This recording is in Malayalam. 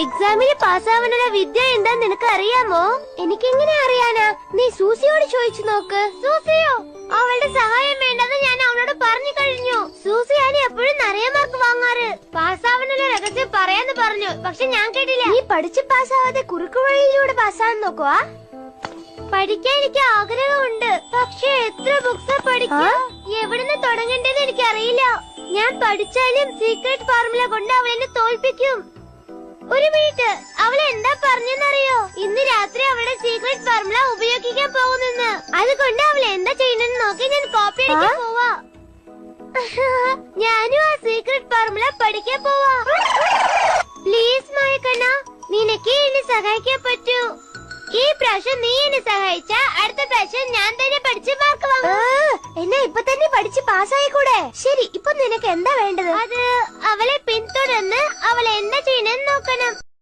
എക്സാമിന് പാസ്സാവാനുള്ള വിദ്യ എന്താന്ന് നിനക്ക് അറിയാമോ? എനിക്കെങ്ങനെ അറിയാനാ? നീ സൂസിയോട് ചോദിച്ചു നോക്ക്. സൂസിയോ? അവളുടെ സഹായം വേണ്ടെന്ന് ഞാൻ അവളോട് പറഞ്ഞു കഴിഞ്ഞു. സൂസിയാണ് എപ്പോഴും നിറയെ മാർക്ക് വാങ്ങാറ്. പാസ്സാവാനുള്ള രഹസ്യം പറയാന്ന് പറഞ്ഞു, പക്ഷെ ഞാൻ കേട്ടില്ല. നീ പഠിച്ച് പാസ്സാവാതെ കുറുക്കു വഴിയിലൂടെ പാസ്സാവാൻ നോക്കുവാ? പഠിക്കാൻ എനിക്ക് ആഗ്രഹമുണ്ട്, പക്ഷെ എത്ര ബുക്സ് പഠിക്കാം, എവിടുന്ന് തുടങ്ങണ്ടെന്ന് എനിക്ക് അറിയില്ല. ഞാൻ പഠിച്ചാലും സീക്രട്ട് ഫോർമുല കൊണ്ട് അവളെന്നെ തോൽപ്പിക്കും. ഒരു മിനിറ്റ്, അവൾ എന്താ പറഞ്ഞെന്നറിയോ? ഇന്ന് രാത്രി അവളുടെ സീക്രട്ട് ഫോർമുല ഉപയോഗിക്കാൻ പോകുന്നെന്ന്. അതുകൊണ്ട് അവൾ എന്താ ചെയ്യുന്നെന്ന് നോക്കി ഞാൻ കോപ്പി അടിക്കാൻ പോവാ. ഞാനും ആ സീക്രട്ട് ഫോർമുല പഠിക്കാൻ പോവാ. പ്ലീസ് മായക്കണ്ണ, നിനക്ക് എന്നെ സഹായിക്കാൻ പറ്റൂ. ഈ പ്രാവശ്യം നീ എന്നെ സഹായിച്ച അടുത്ത പ്രാവശ്യം ഞാൻ തന്നെ പഠിച്ച് മാർക്ക് വാങ്ങും. എന്നെ ഇപ്പൊ തന്നെ പഠിച്ച് പാസ്സായിക്കൂടെ? ശരി, ഇപ്പൊ നിനക്ക് എന്താ വേണ്ടത്? അത് അവളെ പിന്തുടർന്ന് അവൾ എന്താ ചെയ്യണെന്ന് നോക്കണം.